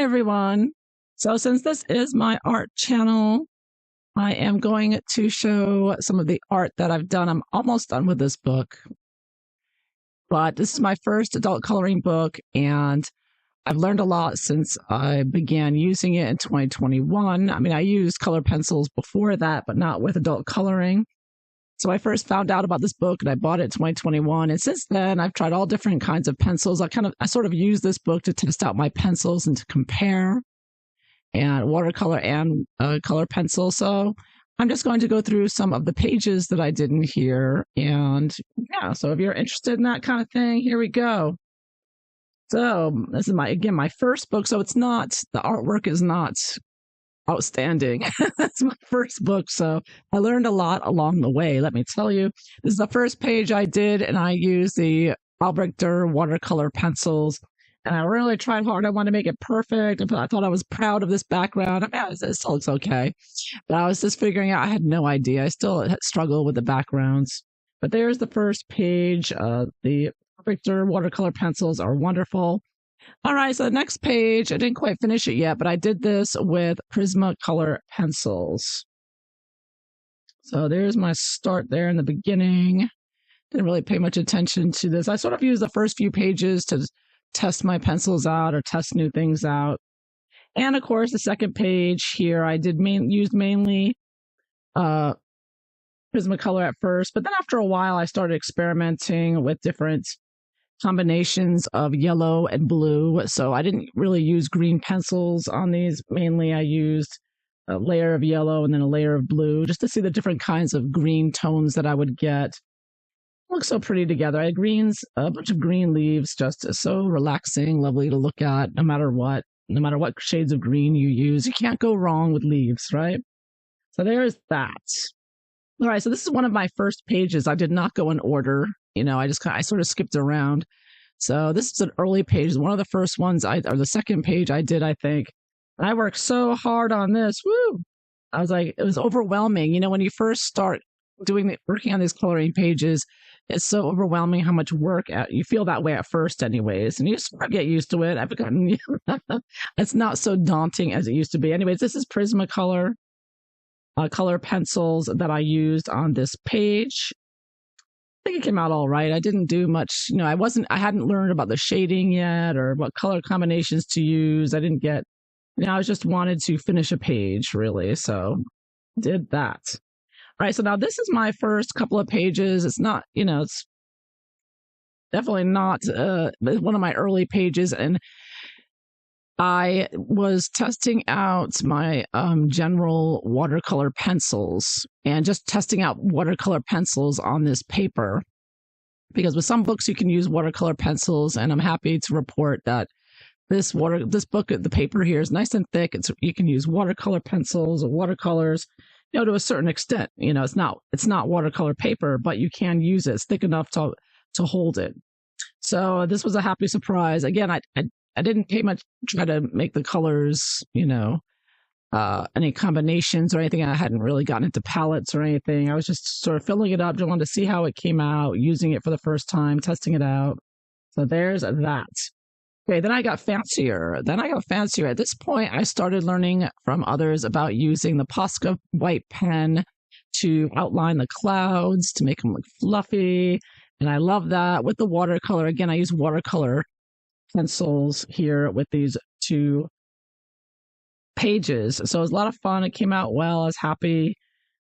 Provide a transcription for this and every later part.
Hi, everyone. So since this is my art channel, I am going to show some of the art that I've done. I'm almost done with this book, but this is my first adult coloring book, and I've learned a lot since I began using it in 2021. I mean, I used color pencils before that, but not with adult coloring. So I first found out about this book and I bought it in 2021. And since then, I've tried all different kinds of pencils. I sort of use this book to test out my pencils and to compare and watercolor and color pencil. So I'm just going to go through some of the pages that I did in here. And yeah, so if you're interested in that kind of thing, here we go. So this is my first book. So it's not, the artwork is not outstanding. That's my first book. So I learned a lot along the way. Let me tell you, this is the first page I did, and I used the Albrechter watercolor pencils. And I really tried hard. I wanted to make it perfect. I thought I was proud of this background. I mean, it still looks okay. But I was just figuring out, I had no idea. I still struggle with the backgrounds. But there's the first page. The Albrechter watercolor pencils are wonderful. All right, so the next page, I didn't quite finish it yet, but I did this with Prismacolor pencils. So there's my start there in the beginning. Didn't really pay much attention to this. I sort of used the first few pages to test my pencils out or test new things out. And of course, the second page here, I did use mainly Prismacolor at first, but then after a while, I started experimenting with different combinations of yellow and blue. So I didn't really use green pencils on these. Mainly I used a layer of yellow and then a layer of blue just to see the different kinds of green tones that I would get. It looks so pretty together. I had greens, a bunch of green leaves, just so relaxing, lovely to look at, no matter what shades of green you use. You can't go wrong with leaves, right? So there's that. All right, so this is one of my first pages. I did not go in order. You know, I sort of skipped around. So this is an early page. One of the first ones or the second page I did, I think. And I worked so hard on this. Woo! I was like, it was overwhelming. You know, when you first start working on these coloring pages, it's so overwhelming how much work you feel that way at first anyways. And you sort of get used to it. I've forgotten. It's not so daunting as it used to be. Anyways, this is Prismacolor color pencils that I used on this page. I think it came out all right. I didn't do much, you know, I hadn't learned about the shading yet or what color combinations to use. I didn't get, you know, I just wanted to finish a page really. So did that. All right. So now this is my first couple of pages. It's not, you know, it's definitely not one of my early pages. And I was testing out my general watercolor pencils and just testing out watercolor pencils on this paper, because with some books you can use watercolor pencils, and I'm happy to report that this book, the paper here is nice and thick. You can use watercolor pencils or watercolors, you know, to a certain extent. You know, it's not watercolor paper, but you can use it. It's thick enough to hold it. So this was a happy surprise. Again, I didn't try to make the colors, you know, any combinations or anything. I hadn't really gotten into palettes or anything. I was just sort of filling it up. Just wanted to see how it came out, using it for the first time, testing it out. So there's that. Okay, then I got fancier. At this point, I started learning from others about using the Posca white pen to outline the clouds, to make them look fluffy. And I love that. With the watercolor, again, I use watercolor pencils here with these two pages. So it was a lot of fun. It came out well. I was happy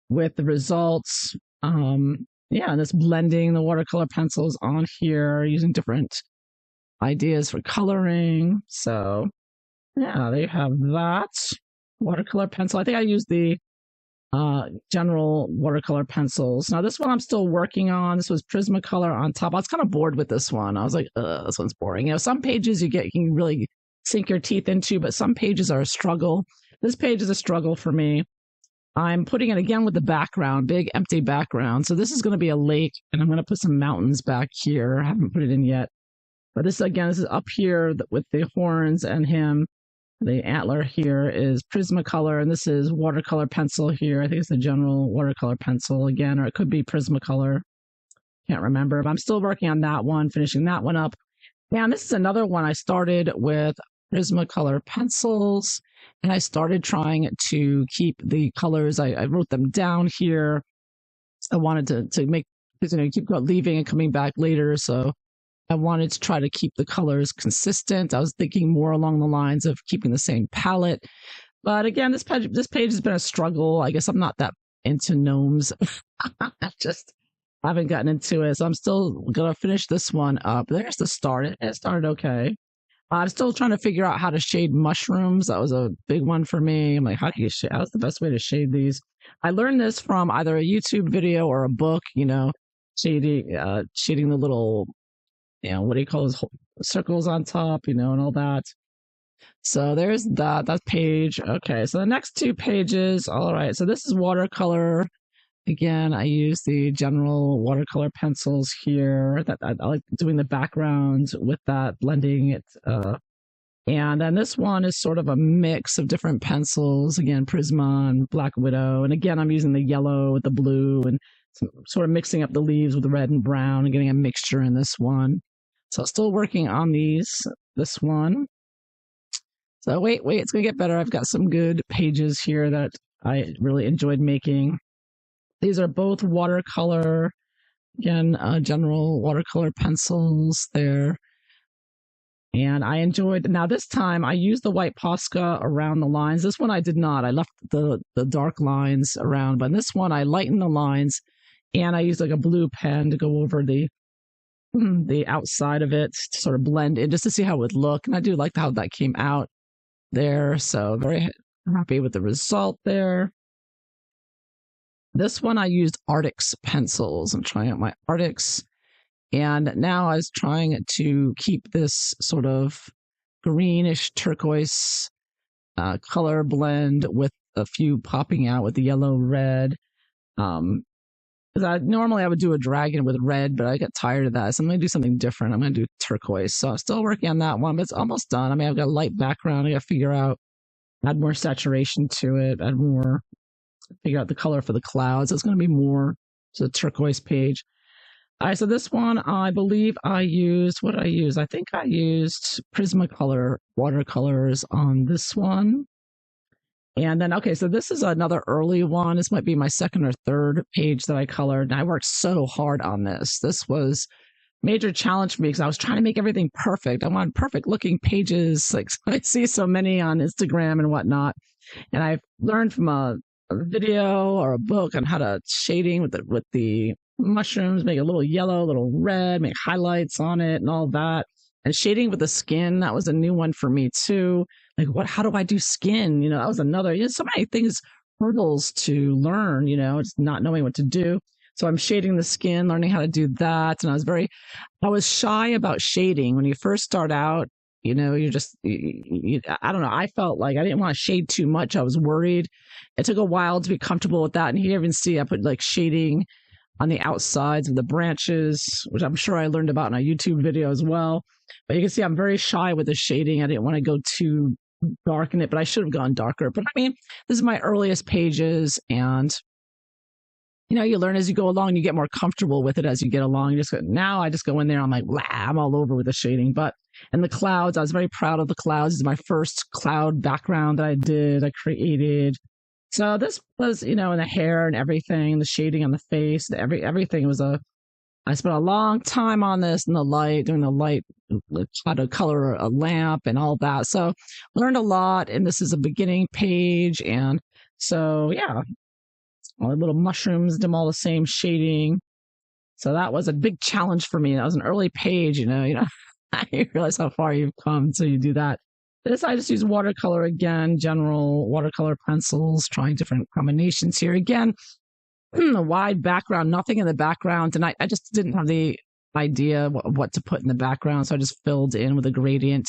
with the results. Yeah, and this blending the watercolor pencils on here, using different ideas for coloring. So yeah, they have that watercolor pencil. I think I used the general watercolor pencils. Now this one I'm still working on. This was Prismacolor on top. I was kind of bored with this one. I was like, this one's boring. You know, some pages you can really sink your teeth into, but some pages are a struggle. This page is a struggle for me. I'm putting it again with the background, big empty background. So this is going to be a lake, and I'm going to put some mountains back here. I haven't put it in yet. But this is up here with the horns and him. The antler here is Prismacolor, and this is watercolor pencil here. I think it's the general watercolor pencil again, or it could be Prismacolor. Can't remember, but I'm still working on that one, finishing that one up. And this is another one I started with Prismacolor pencils, and I started trying to keep the colors. I wrote them down here. I wanted to make, because keep leaving and coming back later, so I wanted to try to keep the colors consistent. I was thinking more along the lines of keeping the same palette. But again, this page has been a struggle. I guess I'm not that into gnomes. I just haven't gotten into it. So I'm still going to finish this one up. There's the start. It started okay. I'm still trying to figure out how to shade mushrooms. That was a big one for me. I'm like, how's the best way to shade these? I learned this from either a YouTube video or a book, shading the little, what do you call those circles on top, and all that. So there's that page. Okay, so the next 2 pages. All right, so this is watercolor. Again, I use the general watercolor pencils here. That I like doing the background with that, blending it. And then this one is sort of a mix of different pencils. Again, Prisma and Black Widow. And again, I'm using the yellow with the blue and sort of mixing up the leaves with the red and brown and getting a mixture in this one. So still working on this one. So wait, it's going to get better. I've got some good pages here that I really enjoyed making. These are both watercolor, again, general watercolor pencils there. And I enjoyed, now this time I used the white Posca around the lines. This one I did not. I left the dark lines around, but in this one I lightened the lines and I used like a blue pen to go over the outside of it to sort of blend in just to see how it would look. And I do like how that came out there. So very happy with the result there. This one I used Arctics pencils. I'm trying out my Arctics. And now I was trying to keep this sort of greenish turquoise color blend with a few popping out with the yellow red. Normally I would do a dragon with red, but I got tired of that. So I'm going to do something different. I'm going to do turquoise. So I'm still working on that one, but it's almost done. I mean, I've got a light background. I got to figure out, add more saturation to it, figure out the color for the clouds. It's going to be more to the turquoise page. All right, so this one, I believe I used, what did I use? I think I used Prismacolor watercolors on this one. And then, okay, so this is another early one. This might be my second or third page that I colored. And I worked so hard on this. This was a major challenge for me because I was trying to make everything perfect. I wanted perfect looking pages. Like I see so many on Instagram and whatnot. And I've learned from a video or a book on how to shading with the mushrooms, make a little yellow, a little red, make highlights on it and all that. And shading with the skin, that was a new one for me too. Like how do I do skin? That was another, so many things, hurdles to learn, just not knowing what to do. So I'm shading the skin, learning how to do that. And I was shy about shading. When you first start out, you're just, I don't know. I felt like I didn't want to shade too much. I was worried. It took a while to be comfortable with that. And here you even see I put like shading on the outsides of the branches, which I'm sure I learned about in a YouTube video as well. But you can see I'm very shy with the shading. I didn't want to go too dark in it, but I should have gone darker. But I mean, this is my earliest pages, and you learn as you go along. You get more comfortable with it as you get along. Now I just go in there. I'm like, wow, I'm all over with the shading. But and the clouds, I was very proud of the clouds. This is my first cloud background that I created. So this was, in the hair and everything, the shading on the face, everything was I spent a long time on this and doing the light, how to color a lamp and all that. So learned a lot. And this is a beginning page. And so, yeah, all the little mushrooms, them all the same shading. So that was a big challenge for me. That was an early page, I realize how far you've come until you do that. This, I just use watercolor again, general watercolor pencils, trying different combinations here. Again, a wide background, nothing in the background. And I just didn't have the idea what to put in the background. So I just filled in with a gradient.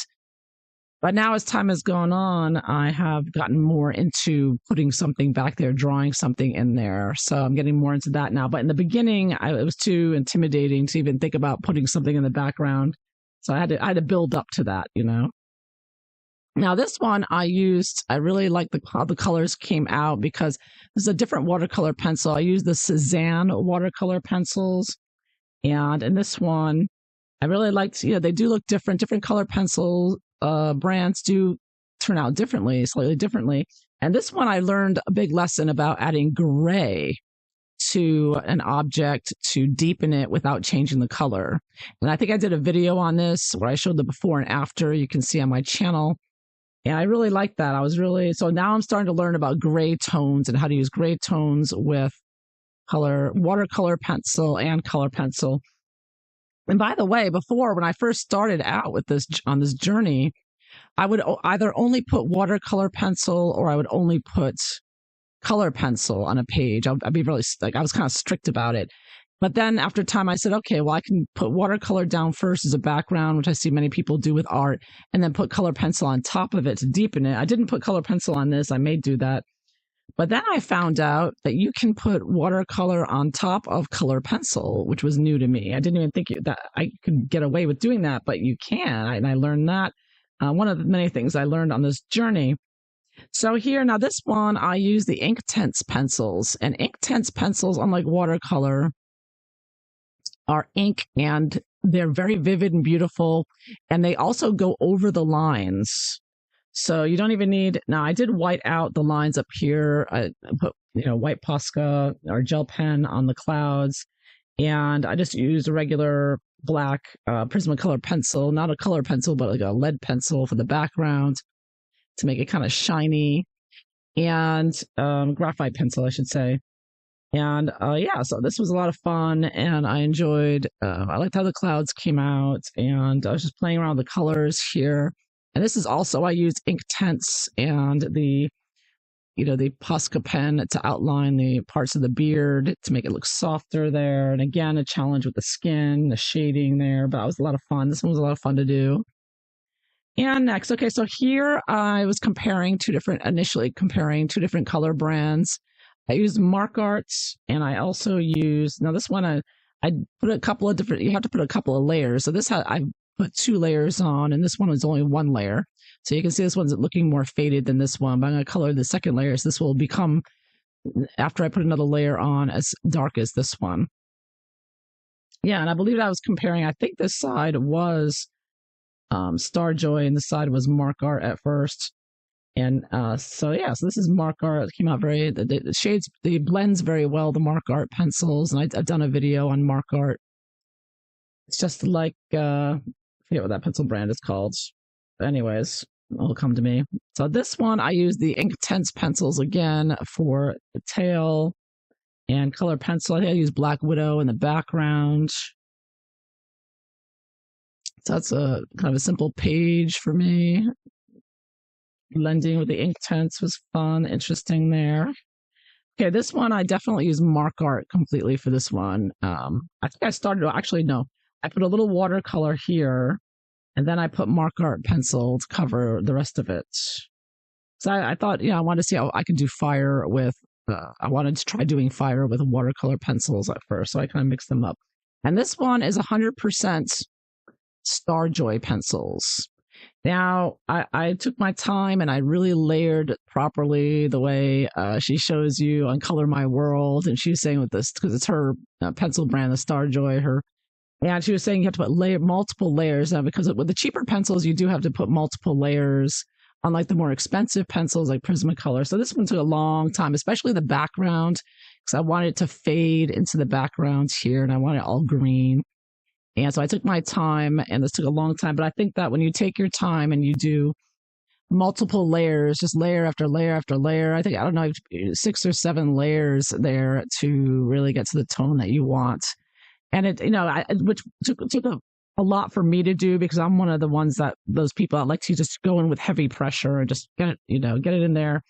But now as time has gone on, I have gotten more into putting something back there, drawing something in there. So I'm getting more into that now. But in the beginning, it was too intimidating to even think about putting something in the background. So I had to build up to that, Now this one I really like how the colors came out because this is a different watercolor pencil. I used the Cezanne watercolor pencils. And in this one, I really liked, they do look different color pencils brands do turn out differently, slightly differently. And this one, I learned a big lesson about adding gray to an object to deepen it without changing the color. And I think I did a video on this where I showed the before and after. You can see on my channel. And I really like that. So now I'm starting to learn about gray tones and how to use gray tones with watercolor pencil and color pencil. And by the way, before, when I first started out with on this journey, I would either only put watercolor pencil or I would only put color pencil on a page. I'd be really I was kind of strict about it. But then after time, I said, okay, well, I can put watercolor down first as a background, which I see many people do with art, and then put color pencil on top of it to deepen it. I didn't put color pencil on this. I may do that. But then I found out that you can put watercolor on top of color pencil, which was new to me. I didn't even think that I could get away with doing that, but you can. And I learned that. One of the many things I learned on this journey. So here, now this one, I use the Inktense pencils. And Inktense pencils, unlike watercolor, are ink, and they're very vivid and beautiful. And they also go over the lines. So you don't even need, now I did white out the lines up here. I put, white Posca or gel pen on the clouds. And I just used a regular black Prismacolor pencil, not a color pencil, but like a lead pencil for the background to make it kind of shiny, and graphite pencil, I should say. And so this was a lot of fun, and I enjoyed, I liked how the clouds came out, and I was just playing around with the colors here. And this is also, I used Inktense and the Posca pen to outline the parts of the beard to make it look softer there. And again, a challenge with the skin, the shading there, but it was a lot of fun. This one was a lot of fun to do. And next, okay, so here I was initially comparing two different color brands. I used Mark Arts, and I also used, now this one, I put a couple of different, you have to put a couple of layers. So I put 2 layers on, and this one was only 1 layer. So you can see this one's looking more faded than this one, but I'm going to color the second layer. So this will become, after I put another layer on, as dark as this one. Yeah, and I believe I was comparing, I think this side was Starjoy, and this side was Mark Art at first. And so this is Mark Art. It came out the shades, they blends very well, the Mark Art pencils. And I've done a video on Mark Art. It's just like, I forget what that pencil brand is called. But anyways, it'll come to me. So this one, I use the Inktense pencils again for the tail and color pencil. I think I use Black Widow in the background. So that's a kind of a simple page for me. Blending with the Inktense was fun, interesting there. Okay, this one, I definitely use Mark Art completely for this one. I think I put a little watercolor here, and then I put Mark Art pencil to cover the rest of it. So I thought, I wanted to see how I could do fire with, I wanted to try doing fire with watercolor pencils at first, so I kind of mixed them up. And this one is 100% Starjoy pencils. Now, I took my time and I really layered properly the way she shows you on Color My World. And she was saying with this, because it's her pencil brand, the Starjoy, and she was saying you have to put multiple layers. Now, because with the cheaper pencils, you do have to put multiple layers, unlike the more expensive pencils like Prismacolor. So this one took a long time, especially the background, because I wanted it to fade into the background here, and I want it all green. And so I took my time, and this took a long time. But I think that when you take your time and you do multiple layers, just layer after layer after layer, I don't know, 6 or 7 layers there to really get to the tone that you want. And it, which took a lot for me to do, because I'm one of those people that like to just go in with heavy pressure and just get it in there.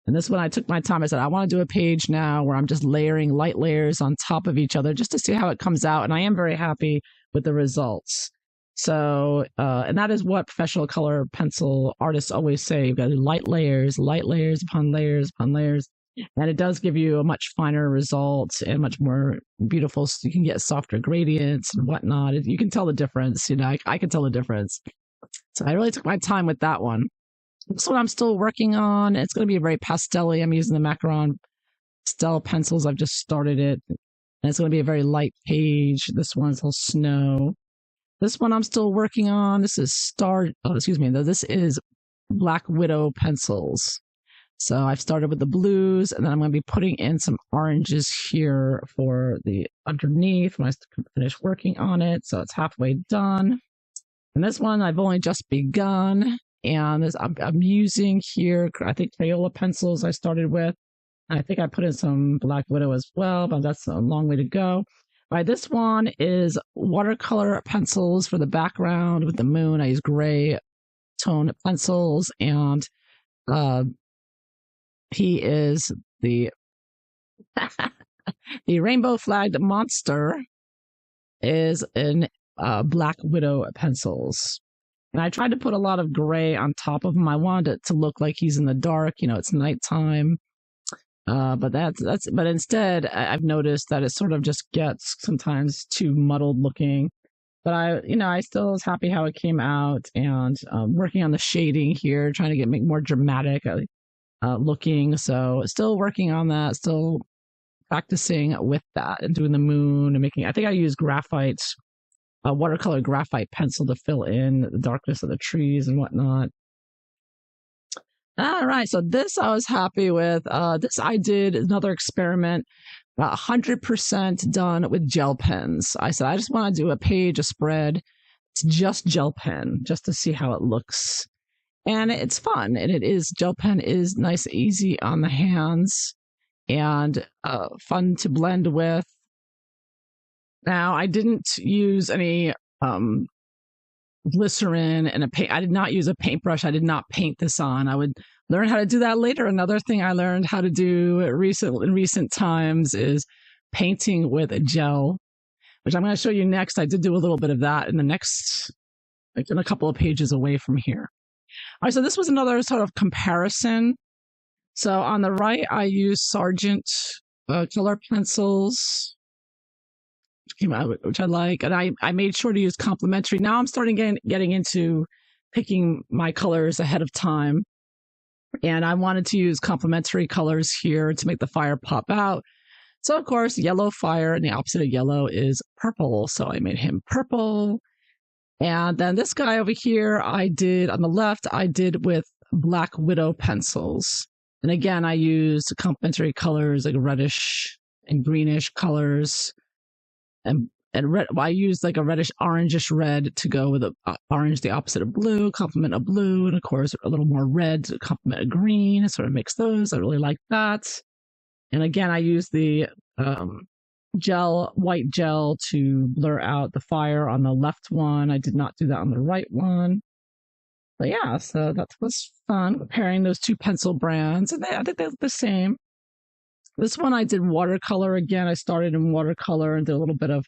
And this one, I took my time. I said, I want to do a page now where I'm just layering light layers on top of each other just to see how it comes out. And I am very happy with the results. So, and that is what professional color pencil artists always say. You've got to do light layers upon layers upon layers. And it does give you a much finer result and much more beautiful. So you can get softer gradients and whatnot. You can tell the difference. I can tell the difference. So I really took my time with that one. This one I'm still working on. It's going to be very pastel-y. I'm using the Macaron pastel pencils. I've just started it. And it's going to be a very light page. This one's all snow. This one I'm still working on. This is this is Black Widow pencils. So I've started with the blues, and then I'm going to be putting in some oranges here for the underneath when I finish working on it. So it's halfway done. And this one I've only just begun. And I'm using here, I think, Crayola pencils I started with. I think I put in some Black Widow as well, but that's a long way to go. All right, this one is watercolor pencils for the background with the moon. I use gray tone pencils, and he is the the rainbow flagged monster is in Black Widow pencils. And I tried to put a lot of gray on top of him. I wanted it to look like he's in the dark. It's nighttime. But instead, I've noticed that it sort of just gets sometimes too muddled looking. But I still was happy how it came out, and working on the shading here, trying to make more dramatic looking. So still working on that, still practicing with that and doing the moon and I think I use graphite, watercolor graphite pencil to fill in the darkness of the trees and whatnot. All right, so this I was happy with. This I did another experiment, 100% done with gel pens. I said I just want to do a spread. It's just gel pen, just to see how it looks. And it's fun, and gel pen is nice, easy on the hands, and fun to blend with. Now, I didn't use any glycerin and I did not use a paintbrush. I did not paint this on. I would learn how to do that later. Another thing I learned how to do in recent times is painting with a gel, which I'm going to show you next. I did do a little bit of that in in a couple of pages away from here. All right, so this was another sort of comparison. So on the right, I used Sargent color pencils, which I like, and I made sure to use complementary. Now I'm starting getting into picking my colors ahead of time, and I wanted to use complementary colors here to make the fire pop out. So of course, yellow fire, and the opposite of yellow is purple. So I made him purple. And then this guy over here, on the left, I did with Black Widow pencils. And again, I used complementary colors like reddish and greenish colors. And red, I used like a reddish orangish red to go with orange, the opposite of blue, complement a blue, and of course a little more red to complement a green. It sort of mix those. I really like that. And again, I used the white gel to blur out the fire on the left one. I did not do that on the right one. But yeah, so that was fun, comparing those two pencil brands. And I think they look the same. This one I did watercolor again. I started in watercolor and did a little bit of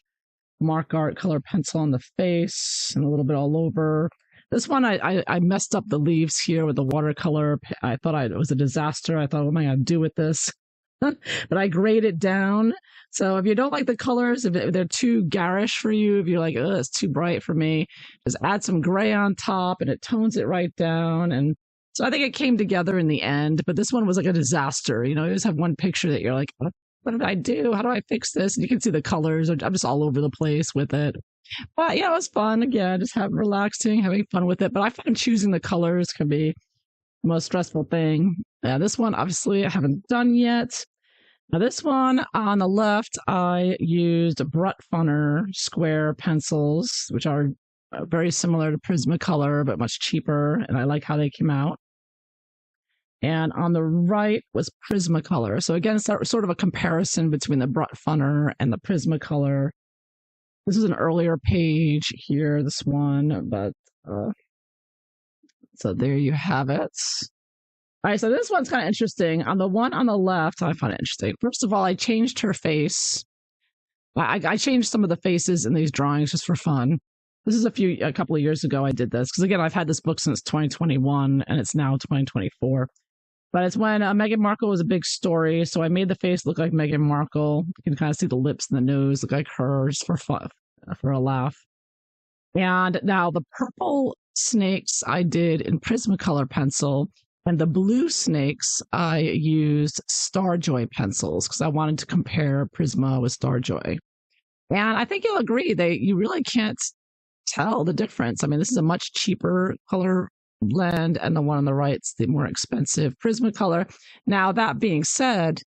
mark art color pencil on the face and a little bit all over. This one, I messed up the leaves here with the watercolor. I thought it was a disaster. I thought, what am I going to do with this? But I grayed it down. So if you don't like the colors, if they're too garish for you, if you're like, oh, it's too bright for me, just add some gray on top and it tones it right down. And so I think it came together in the end. But this one was like a disaster. You always have one picture that you're like, what did I do? How do I fix this? And you can see the colors. I'm just all over the place with it. But yeah, it was fun. Again, just relaxing, having fun with it. But I find choosing the colors can be the most stressful thing. This one, obviously, I haven't done yet. Now, this one on the left, I used Brutfunner square pencils, which are very similar to Prismacolor, but much cheaper. And I like how they came out. And on the right was Prismacolor. So again, it's sort of a comparison between the Brutfunner and the Prismacolor. This is an earlier page here, this one, but so there you have it. All right, so this one's kind of interesting. On the one on the left, I find it interesting. First of all, I changed her face. I changed some of the faces in these drawings just for fun. This is a couple of years ago I did this, because again, I've had this book since 2021, and it's now 2024. But it's when Meghan Markle was a big story, so I made the face look like Meghan Markle. You can kind of see the lips and the nose look like hers for fun, for a laugh. And now the purple snakes I did in Prismacolor pencil, and the blue snakes I used Starjoy pencils because I wanted to compare Prisma with Starjoy. And I think you'll agree you really can't tell the difference. I mean, this is a much cheaper color blend, and the one on the right is the more expensive Prismacolor. Now, that being said,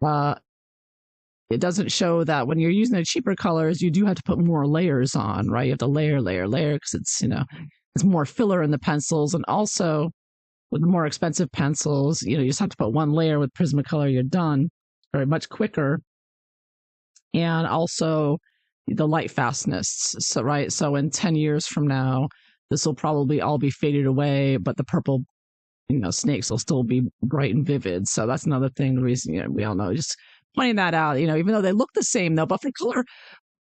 it doesn't show that when you're using the cheaper colors, you do have to put more layers on, right? You have to layer, because it's, it's more filler in the pencils. And also with the more expensive pencils, you just have to put one layer with Prismacolor, you're done, very much quicker. And also the light fastness. So, right. So in 10 years from now, this will probably all be faded away, but the purple, snakes will still be bright and vivid. So that's another thing, the reason, we all know, just pointing that out, even though they look the same though, but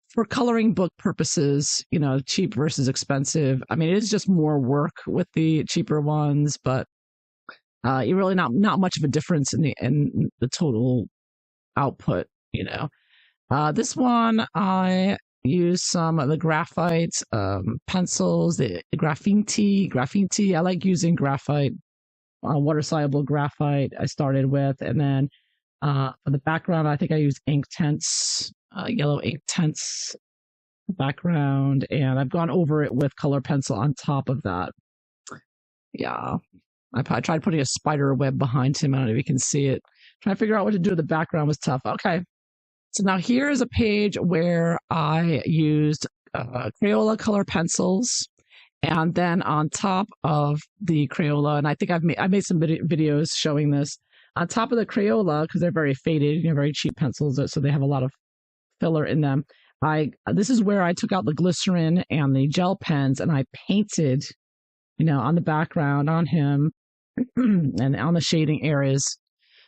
for coloring book purposes, cheap versus expensive. I mean, it is just more work with the cheaper ones, but you really not much of a difference in the total output, This one, I use some of the graphite pencils, the graphite. I like using graphite, water-soluble graphite I started with. And then for the background, I think I use Inktense, yellow Inktense background. And I've gone over it with color pencil on top of that. Yeah. I tried putting a spider web behind him. I don't know if you can see it. Trying to figure out what to do with the background was tough. Okay. So now here is a page where I used Crayola color pencils, and then on top of the Crayola, and I think I made some videos showing this, on top of the Crayola, because they're very faded, very cheap pencils, so they have a lot of filler in them. This is where I took out the glycerin and the gel pens, and I painted, on the background on him and on the shading areas.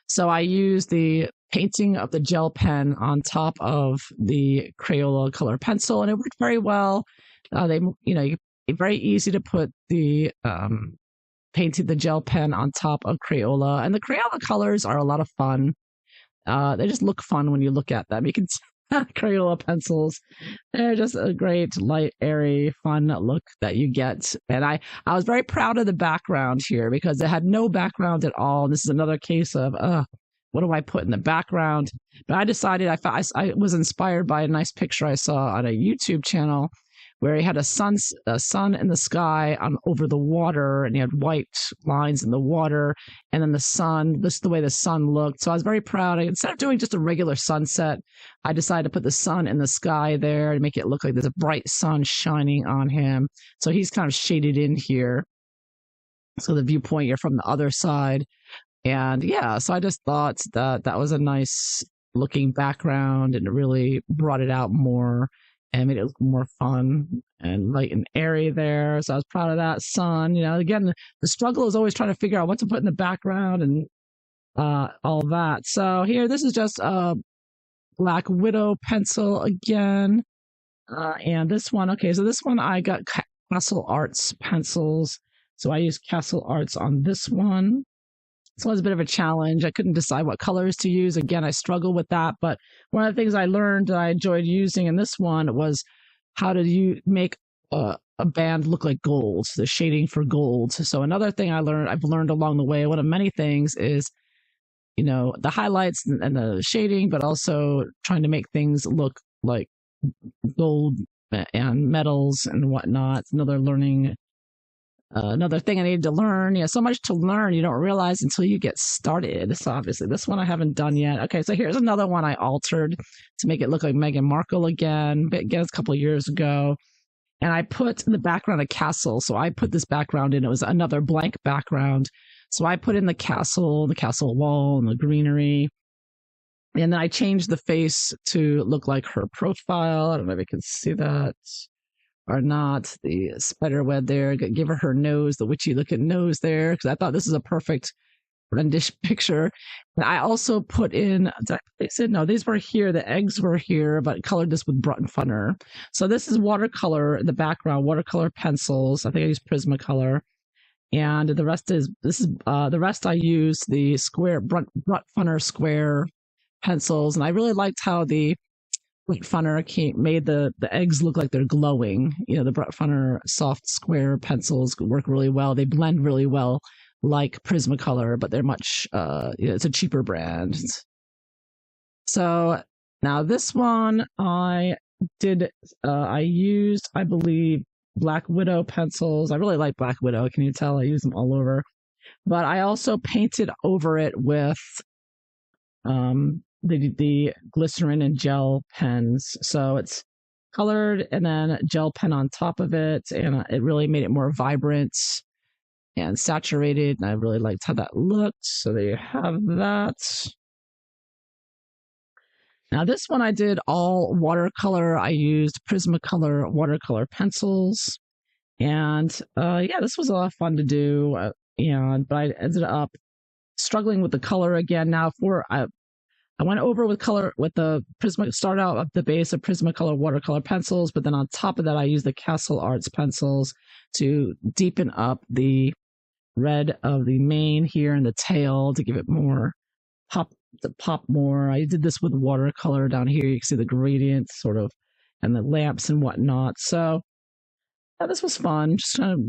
So I used the painting of the gel pen on top of the Crayola color pencil, and it worked very well. Very easy to put the painted the gel pen on top of Crayola, and the Crayola colors are a lot of fun. They just look fun when you look at them. You can see Crayola pencils. They're just a great, light, airy, fun look that you get. And I was very proud of the background here because it had no background at all. This is another case of, what do I put in the background? But I decided I was inspired by a nice picture I saw on a YouTube channel where he had a sun in the sky over the water, and he had white lines in the water, and then the sun. This is the way the sun looked. So I was very proud. Instead of doing just a regular sunset, I decided to put the sun in the sky there to make it look like there's a bright sun shining on him. So he's kind of shaded in here. So the viewpoint, you're from the other side. And yeah, so I just thought that was a nice looking background, and it really brought it out more and made it look more fun and light and airy there. So I was proud of that sun. Again, the struggle is always trying to figure out what to put in the background and all that. So here, this is just a Black Widow pencil again. And this one, okay, so this one I got Castle Arts pencils. So I used Castle Arts on this one. So it was a bit of a challenge. I couldn't decide what colors to use. Again, I struggled with that. But one of the things I learned that I enjoyed using in this one was how to make a band look like gold, the shading for gold. So another thing I've learned along the way, one of many things is, the highlights and the shading, but also trying to make things look like gold and metals and whatnot. It's another thing I needed to learn. So much to learn you don't realize until you get started. So obviously this one I haven't done yet. Okay, so here's another one I altered to make it look like Meghan Markle again. Again, it's a couple of years ago. And I put in the background a castle. So I put this background in. It was another blank background. So I put in the castle wall and the greenery. And then I changed the face to look like her profile. I don't know if you can see that or not. The spider web there, give her nose, the witchy looking nose there, because I thought this is a perfect rendition picture. And I also put in, they said, no, these were here, the eggs were here, but colored this with Brut and Funner. So this is watercolor in the background, watercolor pencils. I think I used Prismacolor. And the rest I used the square Brut Funner square pencils. And I really liked how the Brut Funner made the eggs look like they're glowing. The Brut Funner soft square pencils work really well. They blend really well like Prismacolor, but they're much, it's a cheaper brand. So now this one, I I used, I believe, Black Widow pencils. I really like Black Widow. Can you tell? I use them all over. But I also painted over it with the glycerin and gel pens. So it's colored and then gel pen on top of it, and it really made it more vibrant and saturated. And I really liked how that looked. So there you have that. Now this one I did all watercolor. I used Prismacolor watercolor pencils, and yeah, this was a lot of fun to do. But I ended up struggling with the color again. Now I went over with color with the Prisma, start out at the base of Prismacolor watercolor pencils, but then on top of that, I used the Castle Arts pencils to deepen up the red of the mane here and the tail to give it more pop more. I did this with watercolor down here. You can see the gradient sort of and the lamps and whatnot. So yeah, this was fun. Just kind of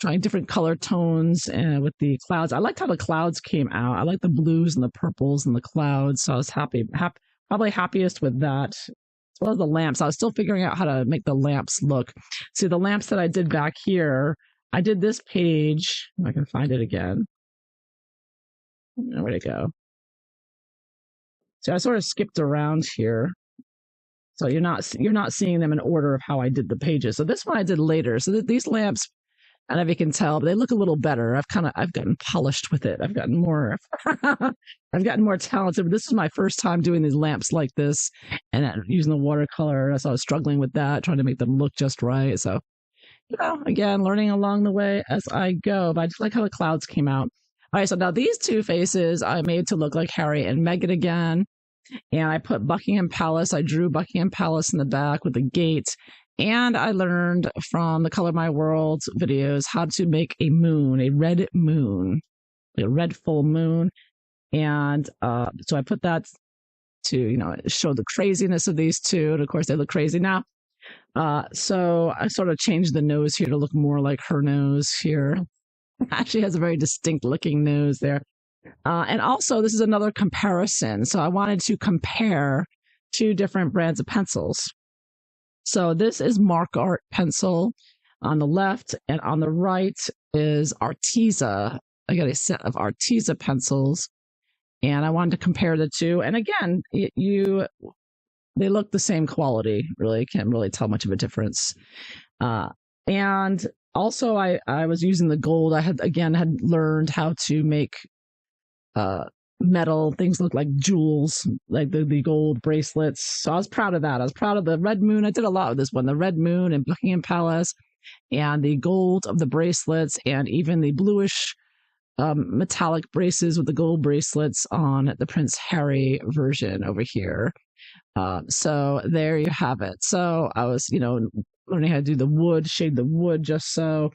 trying different color tones and with the clouds. I liked how the clouds came out. I like the blues and the purples and the clouds. So I was probably happiest with that. As well as the lamps. I was still figuring out how to make the lamps look. See, the lamps that I did back here, I did this page. If I can find it again. Where'd it go? So I sort of skipped around here. So you're not seeing them in order of how I did the pages. So this one I did later. So these lamps, I don't know if you can tell, but they look a little better. I've gotten polished with it. I've gotten more talented. But this is my first time doing these lamps like this and using the watercolor. So I was struggling with that, trying to make them look just right. So, again, learning along the way as I go. But I just like how the clouds came out. All right, so now these two faces I made to look like Harry and Meghan again. And I put Buckingham Palace. I drew Buckingham Palace in the back with the gate. And I learned from the Color My World videos how to make a moon, a red moon, a red full moon. And so I put that to, show the craziness of these two. And of course, they look crazy now. So I sort of changed the nose here to look more like her nose here. Actually has a very distinct looking nose there. And also, this is another comparison. So I wanted to compare two different brands of pencils. So this is Mark Art pencil on the left, and on the right is Arteza. I got a set of Arteza pencils, and I wanted to compare the two. And again, they look the same quality. Really, can't really tell much of a difference. And also, I was using the gold. I had learned how to make metal things look like jewels, like the gold bracelets. So I was proud of that. I was proud of the red moon. I did a lot of this one, the red moon and Buckingham Palace, and the gold of the bracelets, and even the bluish metallic braces with the gold bracelets on the Prince Harry version over here. So there you have it. So I was, learning how to do the wood, shade the wood just so.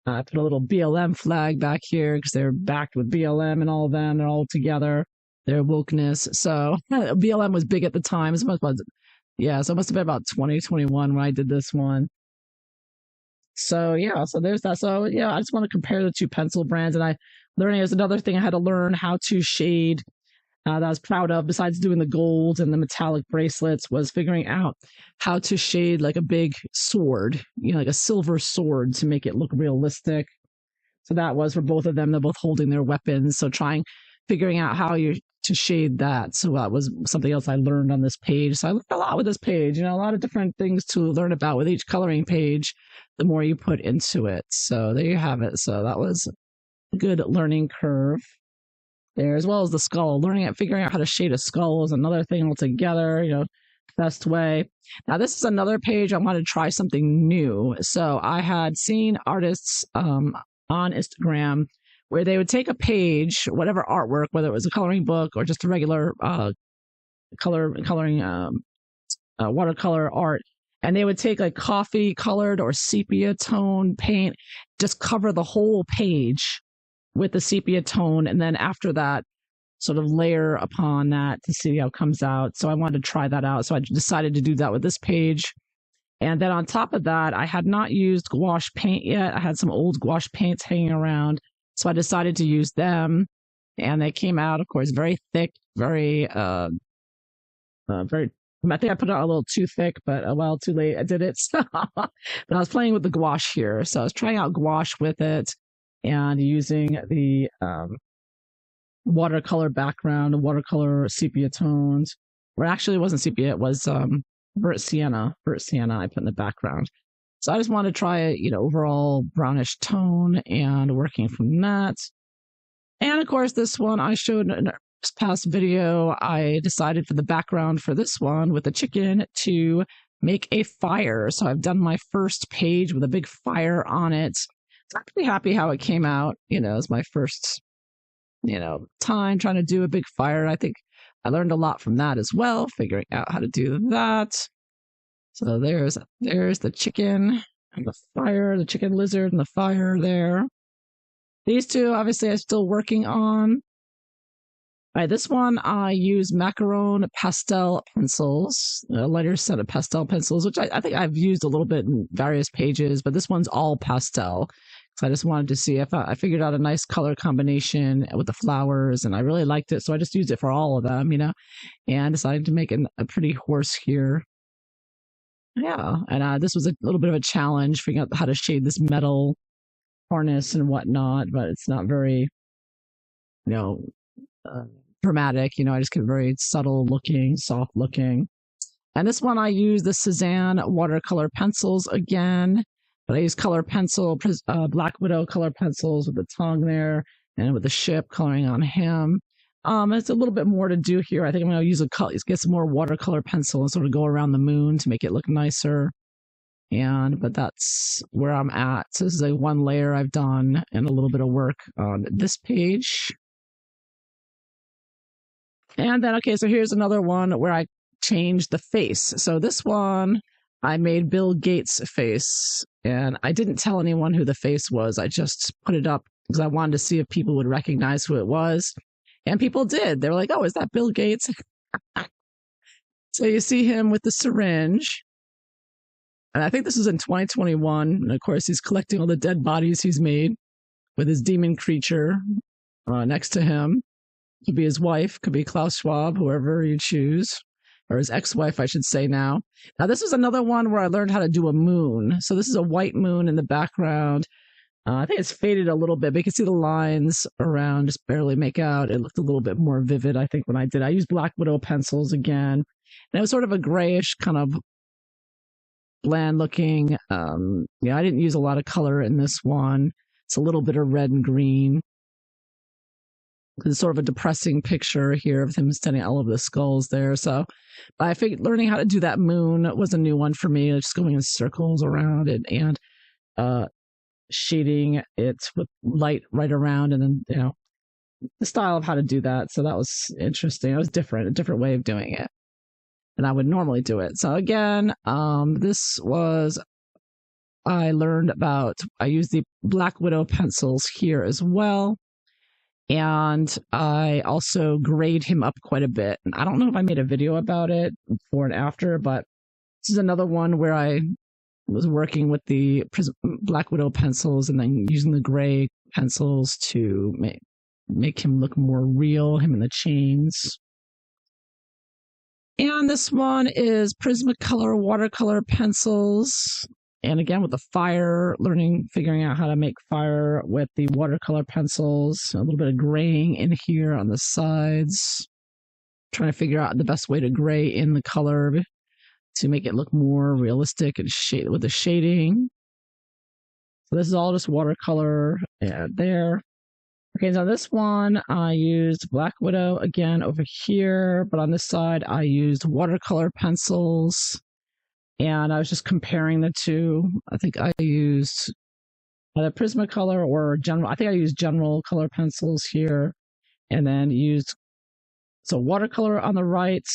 I put a little BLM flag back here because they're backed with BLM and all of them. They're all together. Their wokeness. So BLM was big at the time. So it must have been about 2021 when I did this one. So so there's that. So I just want to compare the two pencil brands, and learning is another thing I had to learn how to shade. That I was proud of, besides doing the gold and the metallic bracelets, was figuring out how to shade like a big sword, like a silver sword, to make it look realistic. So that was for both of them. They're both holding their weapons. So figuring out how to shade that. So that was something else I learned on this page. So I learned a lot with this page, a lot of different things to learn about with each coloring page, the more you put into it. So there you have it. So that was a good learning curve there, as well as the skull. Figuring out how to shade a skull is another thing altogether, best way. Now, this is another page I wanted to try something new. So I had seen artists on Instagram where they would take a page, whatever artwork, whether it was a coloring book or just a regular coloring watercolor art, and they would take like coffee colored or sepia tone paint, just cover the whole page with the sepia tone, and then after that, sort of layer upon that to see how it comes out. So I wanted to try that out. So I decided to do that with this page. And then on top of that, I had not used gouache paint yet. I had some old gouache paints hanging around. So I decided to use them. And they came out, of course, very thick, very I think I put it on a little too thick, but well, too late. I did it. So, but I was playing with the gouache here. So I was trying out gouache with it and using the watercolor background, watercolor sepia tones. Or actually, it wasn't sepia, it was burnt sienna. Burnt sienna I put in the background. So I just wanted to try a, overall brownish tone and working from that. And of course, this one I showed in a past video. I decided for the background for this one with the chicken to make a fire. So I've done my first page with a big fire on it. So I'm pretty happy how it came out. It's my first, time trying to do a big fire. I think I learned a lot from that as well, figuring out how to do that. So there's the chicken and the fire, the chicken lizard and the fire there. These two, obviously, I'm still working on. All right, this one I use macaron pastel pencils, a lighter set of pastel pencils, which I think I've used a little bit in various pages, but this one's all pastel. So I just wanted to see if I figured out a nice color combination with the flowers, and I really liked it. So I just used it for all of them, and decided to make a pretty horse here. Yeah, and this was a little bit of a challenge, figuring out how to shade this metal harness and whatnot, but it's not very, dramatic. I just get very subtle looking, soft looking. And this one I use the Cezanne watercolor pencils again, but I use color pencil, Black Widow color pencils with the tongue there and with the ship coloring on him. It's a little bit more to do here. I think I'm going to use get some more watercolor pencil and sort of go around the moon to make it look nicer. But that's where I'm at. So this is a one layer I've done and a little bit of work on this page. And then, okay, so here's another one where I changed the face. So this one, I made Bill Gates' face, and I didn't tell anyone who the face was. I just put it up because I wanted to see if people would recognize who it was. And people did. They were like, oh, is that Bill Gates? So you see him with the syringe. And I think this is in 2021. And of course, he's collecting all the dead bodies he's made with his demon creature next to him. Could be his wife, could be Klaus Schwab, whoever you choose, or his ex-wife, I should say now. Now, this is another one where I learned how to do a moon. So this is a white moon in the background. I think it's faded a little bit, but you can see the lines around just barely make out. It looked a little bit more vivid, I think, when I did. I used Black Widow pencils again. And it was sort of a grayish kind of bland looking. I didn't use a lot of color in this one. It's a little bit of red and green. It's sort of a depressing picture here of him standing all over the skulls there. So I figured learning how to do that moon was a new one for me, just going in circles around it and shading it with light right around, and then, the style of how to do that. So that was interesting. It was different, a different way of doing it than I would normally do it. So again, this was, I used the Black Widow pencils here as well. And I also grayed him up quite a bit. And I don't know if I made a video about it before and after, but this is another one where I was working with the Black Widow pencils and then using the gray pencils to make him look more real, him in the chains. And this one is Prismacolor watercolor pencils. And again, with the fire, figuring out how to make fire with the watercolor pencils. A little bit of graying in here on the sides. Trying to figure out the best way to gray in the color to make it look more realistic and shade with the shading. So this is all just watercolor there. Okay, so this one I used Black Widow again over here, but on this side I used watercolor pencils. And I was just comparing the two. I think I used either Prismacolor or general. I think I used general color pencils here, and then used watercolor on the right,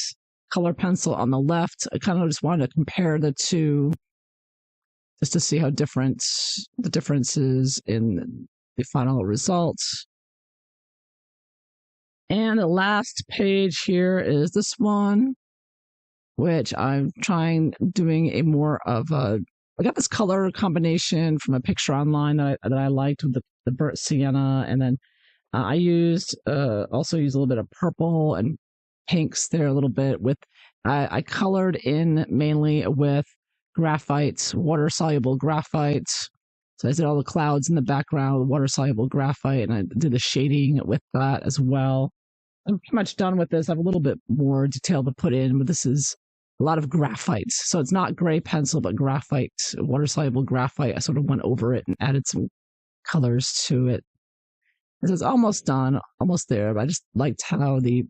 color pencil on the left. I kind of just wanted to compare the two, just to see how different the difference is in the final results. And the last page here is this one, which I'm doing a more of I got this color combination from a picture online that I liked with the burnt sienna, and then I also used a little bit of purple and pinks there a little bit with I colored in mainly with graphite, water-soluble graphite. So I did all the clouds in the background, water-soluble graphite, and I did the shading with that as well. I'm pretty much done with this. I have a little bit more detail to put in, but this is a lot of graphite. So it's not gray pencil, but graphite, water-soluble graphite. I sort of went over it and added some colors to it. This is almost done, almost there, but I just liked how the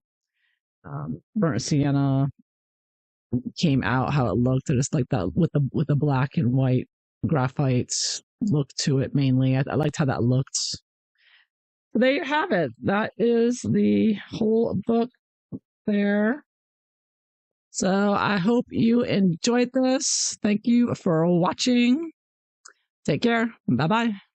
burnt sienna came out, how it looked. I just like that with the black and white graphite look to it mainly. I liked how that looked. So there you have it. That is the whole book there. So I hope you enjoyed this. Thank you for watching. Take care. Bye bye.